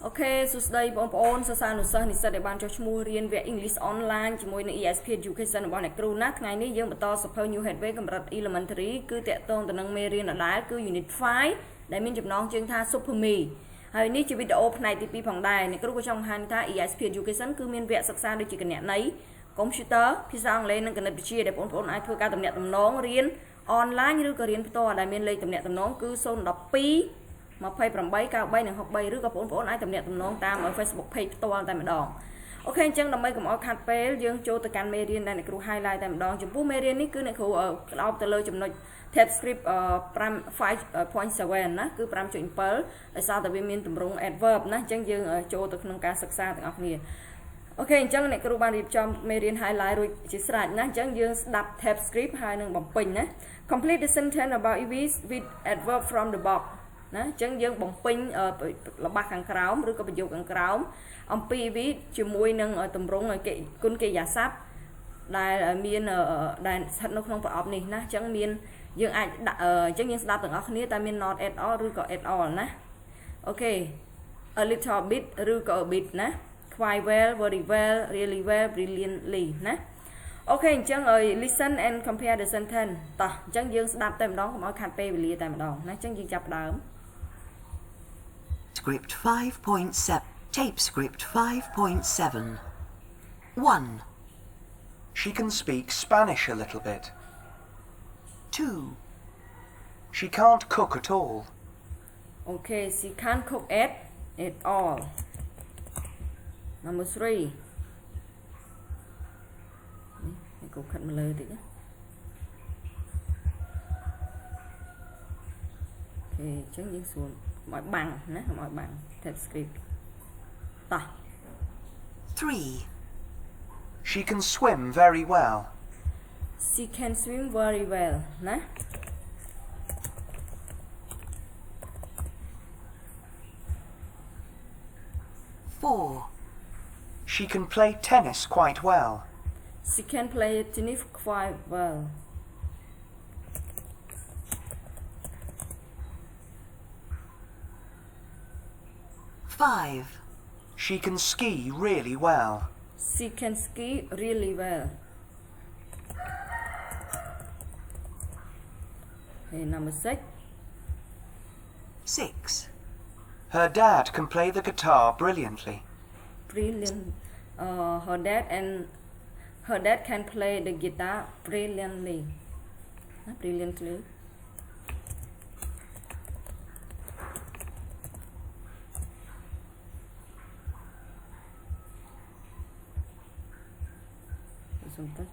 Okay, so todayបងប្អូនសិស្សានុសិស្សនិស្សិតដែលបានចុះឈ្មោះរៀនវគ្គ English online ជាមួយនឹង ESP Education របស់អ្នកគ្រូណាថ្ងៃនេះយើងបន្តសៀវភៅ New Headway កម្រិត Elementary គឺតាក់ទងទៅនឹងមេរៀនដដែលគឺ Unit 5 ដែលមានចំណងជើងថា Superme ហើយនេះជាវីដេអូផ្នែកទី2ផងដែរអ្នកគ្រូក៏ចង់បង្ហាញថា ESP Education គឺមានវគ្គសិក្សាដូចជាគណនេយ្យ Computer ភាសាអង់គ្លេសនិងគណិតវិទ្យាដែលបងប្អូនអាចធ្វើការទំនាក់ទំនងរៀន online ឬក៏រៀនផ្ទាល់ដែលមានលេខទំនាក់ទំនងគឺ012 28 93 និង 63 ឬក៏បងប្អូនអាចទំនាក់ទំនងតាម Facebook Page ផ្ទាល់តែម្ដងអូខេអញ្ចឹងដើម្បីកុំឲ្យខាត់ពេលយើងចូលទៅកាន់មេរៀនដែលអ្នកគ្រូ highlight តែម្ដងចំពោះមេរៀននេះគឺអ្នកគ្រូក្តោបទៅលើចំណុច tab script 5.7 ណាគឺ 5.7 ដោយសារតែវាមានទម្រង់ adverb ណាអញ្ចឹងយើងចូលទៅក្នុងការសិក្សាទាំងអស់គ្នាអូខេអញ្ចឹងអ្នកគ្រូបានរៀបចំមេរៀន highlight រួចជាស្រេចណាអញ្ចឹងយើងស្ដាប់ tab script ហើយនឹងបំពេញណា complete the sentence about EVs with adverb from the boxណាអញ្ចឹងយើងបំពេញរបស់ខាងក្រោមឬក៏ប្រយោគខាងក្រោមអំពី EV ជាមួយនឹងទម្រង់គុណកិរិយាសព្ទដែលមានដែលស្ថិតនៅក្នុងប្រអប់នេះណាអញ្ចឹងមានយើងអាចដាក់អញ្ចឹងយើងស្ដាប់ទាំងអស់គ្នាតែមាន not at all ឬក៏ at all ណាអូខេ a little bit ឬក៏ a bit ណា quite well very well really well brilliantly ណាអូខេអញ្ចឹងlisten and compare the sentence តោះអញ្ចឹងយើងស្ដាប់តែម្ដងកុំឲ្យខាត់ពេលវេលាតែម្ដងណាអញ្ចឹងយើងចាប់ដើមScript 5.7 Tape Script 5.7 1. She can speak Spanish a little bit. 2. She can't cook at all. Okay, she can't cook at all. Number 3. Cô khăn mà lơ tí nhé. Okay, chẳng những xuống mọi bằng nè, mọi bằng tab script. Ta. 3. She can swim very well. She can swim very well nè. 4. She can play tennis quite well. She can play tennis quite well. 5. She can ski really well. She can ski really well. Okay, number 6. 6. Her dad can play the guitar brilliantly. Brilliant. Her dad can play the guitar brilliantly. Brilliantly. Something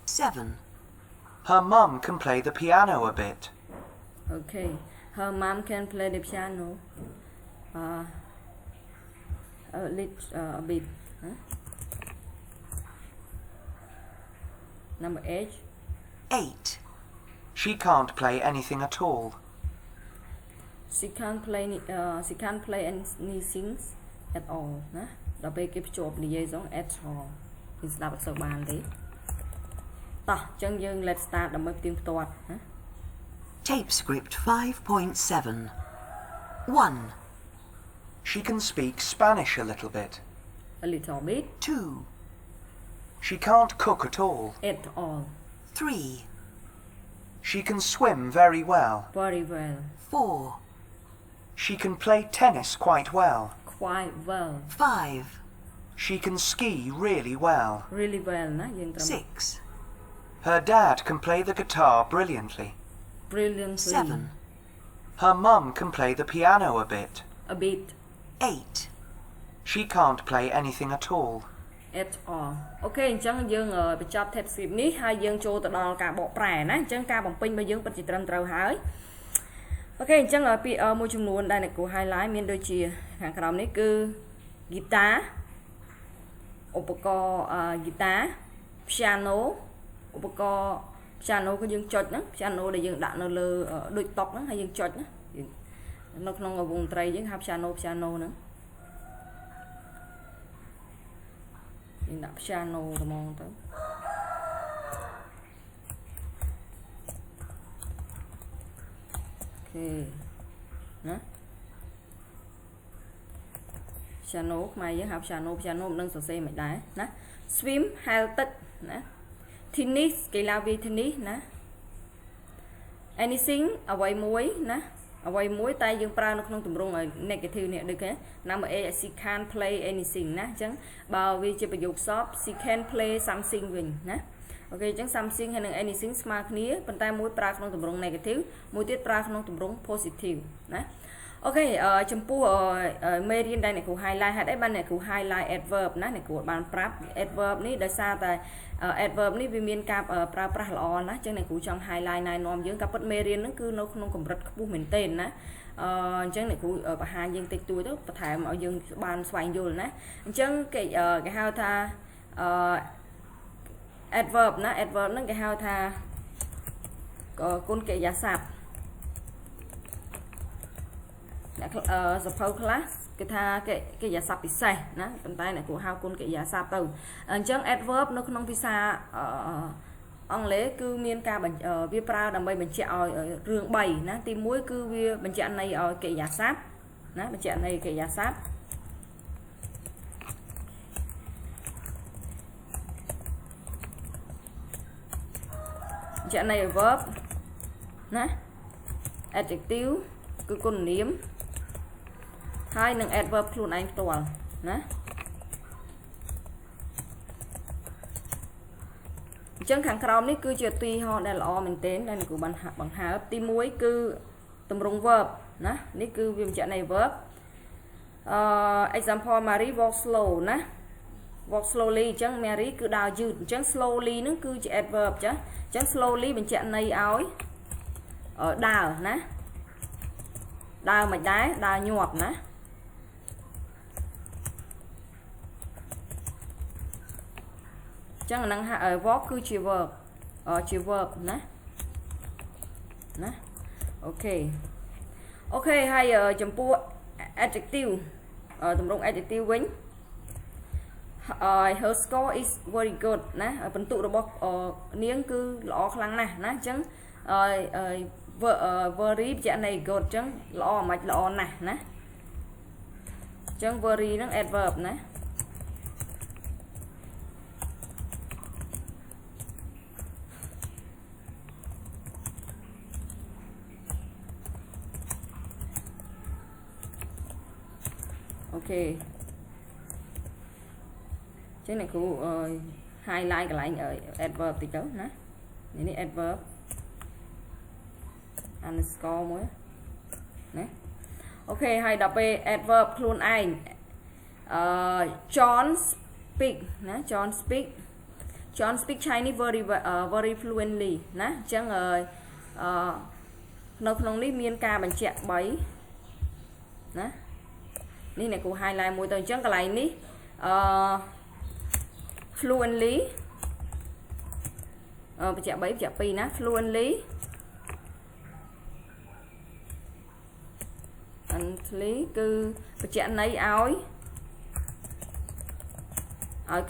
7. Her mum can play the piano a bit. Okay, her mom can play the piano a bit. Huh? Number 8. 8. She can't play anything at all. She can't play anything at all. Huh? ដល់ពេលគេភ្ជាប់និយាយxong at all គឺស្ដាប់អត់សូវបានទេតោះអញ្ចឹងយើង let's start ដើម្បីផ្ទៀងផ្ទាត់ណា Tape Script 5.7 1. She can speak Spanish a little bit. A little bit. 2. She can't cook at all. At all. 3. She can swim very well. Very well. 4. She can play tennis quite well. Quite well. 5. She can ski really well. Really well ណាយើងត្រឹម 6. Her dad can play the guitar brilliantly. Brilliantly. 7. Her mum can play the piano a bit. A bit. 8. She can't play anything at all. At all. អូខេអញ្ចឹងយើងបញ្ចប់ tab script នេះហើយយើងចូលទៅដល់ការបកប្រែណាអញ្ចឹងការបំពេញរបស់យើងពិតជាត្រឹមត្រូវហើយអូខេអញ្ចឹងពាក្យមួយចំនួនដែលអ្នកគ្រូ highlight មានដូចជាខាងក្រោមនេះគឺ guitar ឧបករណ៍ guitar piano ឧបករណ៍ piano គឺយើងចុចហ្នឹង piano ដែលយើងដាក់នៅលើដូចតុកហ្នឹងហើយយើងចុចណានៅក្នុងវងតន្ត្រីយើងហៅ piano ហ្នឹងយើងដាក់ piano ត្មងទៅ ណា piano ខ្មែរយើងហៅ piano នឹងសរសេរមិនដែរណា swim ហែលទឹកណា tennis កីឡាវាយ tennis ណា anything អ្វីមួយណាអ្វីមួយតែយើងប្រើនៅក្នុងទម្រង់ negative នេះដូចគេណាំ A she can't play anything ណាអញ្ចឹងបើវាជាប្រយោគសព she can play something វិញណាអូខេអញ្ចឹង something ហើយនឹង anything ស្មើគ្នាប៉ុន្តែមួយប្រើក្នុងទម្រង់ negative មួយទៀតប្រើក្នុងទម្រង់ positive ណាអូខេចំពោះមេរៀនដែលអ្នកគ្រូ highlight ហេតុអីបានអ្នកគ្រូ highlight adverb ណាអ្នកគ្រូបានប្រាប់ adverb នេះដោយសារតែ adverb នេះវាមានការប្រើប្រាស់ល្អណាស់អញ្ចឹងអ្នកគ្រូចង់ highlight ណែនាំយើងការពិតមេរៀនហ្នឹងគឺនៅក្នុងកម្រិតខ្ពស់មែនទែនណាអញ្ចឹងអ្នកគ្រូបង្ហាញយើងតិចតួចទៅបន្ថែមឲ្យយើងបានស្វែងយល់ណាអញ្ចឹងគេហៅថា adverb ណា adverb ហ្នឹងគេហៅថាគុណកិរិយាសព្ទអ្នកសភៅខ្លះគេថាកិរិយាសព្ទពិសេសណាប៉ុន្តែអ្នកគ្រូហៅគុណកិរិយាសព្ទទៅអញ្ចឹង adverb នៅក្នុងភាសាអង់គ្លេសគឺមានការវាប្រើដើម្បីបញ្ជាក់ឲ្យរឿង3ណាទី1គឺវាបញ្ជាក់ន័យឲ្យកិរិយាសព្ទណាបញ្ជាក់ន័យកិរិយាសព្ទបញ្ជាក់ន័យ verb ណា adjective គឺគុណនាមហើយនឹង adverb ខ្លួនឯងផ្ទាល់ណាអញ្ចឹងខាងក្រោមនេះគឺជាឧទាហរណ៍ដែលល្អមែនទែនដែលគ្រូបានបង្ហើបទី1គឺទម្រង់ verb ណានេះគឺវាបញ្ជាក់ន័យ verb example Mary walk slow ណា walk slowly អញ្ចឹង Mary គឺដើរយឺតអញ្ចឹង slowly ហ្នឹងគឺជា adverb ចាអញ្ចឹង slowly បញ្ជាក់ន័យឲ្យដើរណាដើរមិនដែរដើរញាប់ណាចឹងអានឹង walk គឺជា verb ណាអូខេហើយចំពោះ adjective ទម្រង់ adjective វិញher score is very good ណាបន្ទុករបស់នាងគឺល្អខ្លាំងណាស់ណាអញ្ចឹងvery បញ្ជាក់ន័យ good អញ្ចឹងល្អមិនល្អណាស់ណាអញ្ចឹង very ហ្នឹង adverb ណាអូខេចឹងអ្នកគ្រូ highlight កន្លែង adverb តិចទៅណានេះ adverb underscore មួយណាអូខេហើយដល់ពេល adverb ខ្លួនឯងJohn speak ណា John speak Chinese very fluently ណាអញ្ចឹងនៅក្នុងនេះមានការបញ្ជាក់3ណានេះអ្នកគ្រូ highlight មួយទៅអញ្ចឹងកន្លែងនេះfluently បញ្ជាក់3បញ្ជាក់2ណា fluently គឺបញ្ជាក់ន័យឲ្យ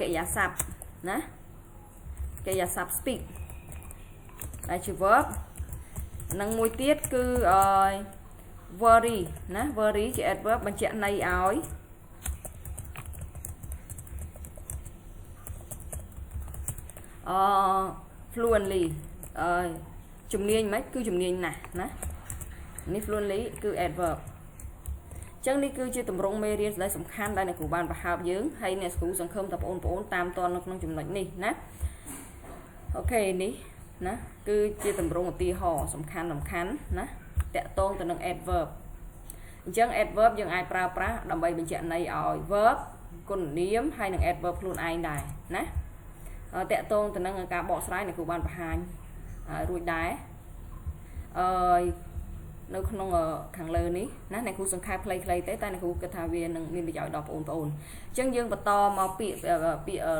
កិរិយាសព្ទណាកិរិយាសព្ទ speak ដែលជា verb និងមួយទៀតគឺvery ណា very ជា adverb បញ្ជាក់ន័យឲ្យfluently ជំនាញមិនគឺជំនាញណាស់ណានេះ fluently គឺ adverb ចឹងនេះគឺជាទម្រង់មេរៀនដែលសំខាន់ដែលអ្នកគ្រូបានបង្ហើបយើងហើយអ្នកគ្រូសង្ឃឹមថាបងប្អូនតាមតនៅក្នុងចំណុចនេះណាអូខេនេះណាគឺជាទម្រង់ឧទាហរណ៍សំខាន់ណាតាក់ទងទៅនឹង adverb អញ្ចឹង adverb យើងអាចប្រើប្រាស់ដើម្បីបញ្ជាក់ន័យឲ្យ verb គុណនាមហើយនឹង adverb ខ្លួនឯងដែរណាតាក់ទងទៅនឹងការបកស្រាយអ្នកគ្រូបានបង្ហាញរួចដែរនៅក្នុងខាងលើនេះណាអ្នកគ្រូសង្ខេបខ្លីៗទេតែអ្នកគ្រូគិតថាវានឹងមានប្រយោជន៍ដល់បងប្អូនអញ្ចឹងយើងបន្តមកពាក្យ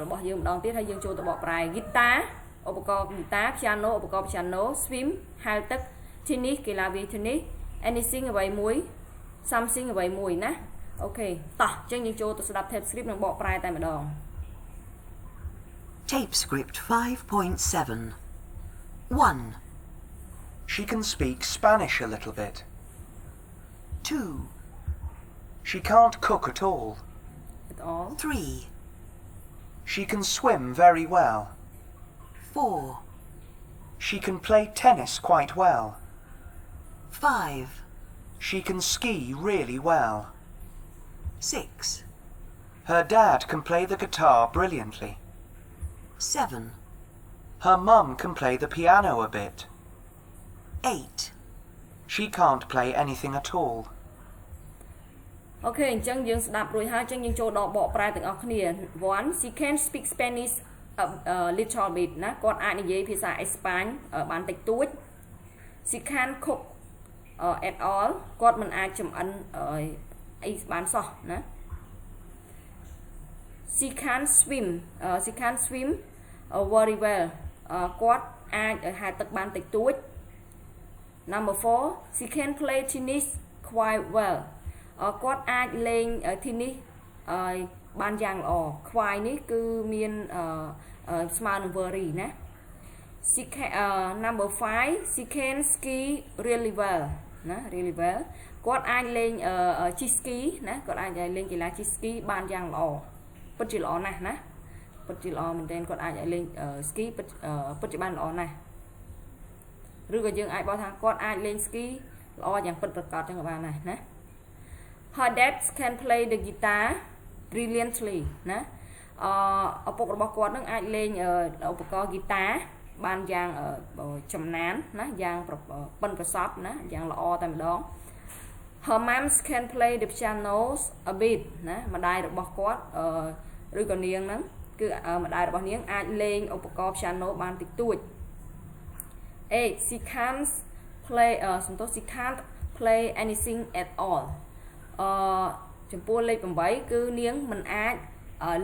របស់យើងម្ដងទៀតហើយយើងចូលទៅបកប្រែ guitar ឧបករណ៍ guitar piano ឧបករណ៍ piano swim ហែលទឹក tennis កីឡាវាយ tennis anything អ្វីមួយ something អ្វីមួយណាអូខេតោះអញ្ចឹងយើងចូលទៅស្ដាប់ tape script និងបកប្រែតែម្ដង Tape script 5.7 1. She can speak Spanish a little bit. 2. She can't cook at all. at all 3 She can swim very well. 4 She can play tennis quite well. 5 She can ski really well. 6 Her dad can play the guitar brilliantly. 7 Her mum can play the piano a bit. 8 She can't play anything at all. អូខេអញ្ចឹងយើងស្ដាប់រួចហើយអញ្ចឹងយើងចូលដល់បកប្រែទាំងអស់គ្នា one she can speak Spanish a little bit ណាគាត់អាចនិយាយភាសាអេស្ប៉ាញបានតិចតួច she can cook at all គាត់មិនអាចចម្អិនអីបានសោះណា she can swim very well គាត់អាចហែលទឹកបានតិចតួច number 4 she can play tennis quite well គាត់អាចលេង tennis បានយ៉ាងល្អ quite នេះគឺមានស្មើនឹង very ណា she can number 5 she can ski really well ណា really well គាត់អាចលេងជិះ ski ណាគាត់អាចលេងកីឡាជិះ ski បានយ៉ាងល្អពិតជាល្អណាស់ណាពិតជាល្អមែនទែនគាត់អាចលេង ski ពិតជាបានល្អណាស់ឬក៏យើងអាចបោះថាគាត់អាចលេង ski ល្អយ៉ាងពិតប្រាកដចឹងក៏បានដែរណា her dad can play the guitar brilliantly ណាឪពុករបស់គាត់នឹងអាចលេងឧបករណ៍ guitar បានយ៉ាងចំណានណាយ៉ាងប៉ិនប្រសប់ណាយ៉ាងល្អតែម្ដង her mom can play the piano a bit ណាម្ដាយរបស់គាត់ឬក៏នាងហ្នឹងគឺម្ដាយរបស់នាងអាចលេងឧបករណ៍ piano បានតិចតួច 8 she can't play anything at all ចំពោះលេខ 8 គឺនាងមិនអាច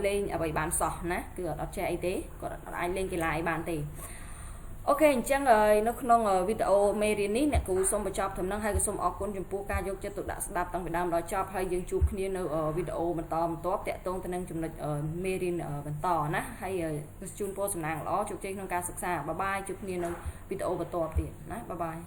លេងអ្វីបានសោះណាគឺអត់ចេះអីទេគាត់អត់អាចលេងកីឡាអីបានទេអូខេអញ្ចឹងនៅក្នុងវីដេអូមេរៀននេះអ្នកគ្រូសូមបញ្ចប់ត្រឹមហ្នឹងហើយក៏សូមអរគុណចំពោះការយកចិត្តទុកដាក់ស្ដាប់តាំងពីដើមដល់ចប់ហើយយើងជួបគ្នានៅវីដេអូបន្តបន្ទាប់តាក់ទងទៅនឹងចំណុចមេរៀនបន្តណាហើយជូនពរសំណាងល្អជោគជ័យក្នុងការសិក្សាបាយបាយជួបគ្នានៅវីដេអូបន្តទៀតណាបាយបាយ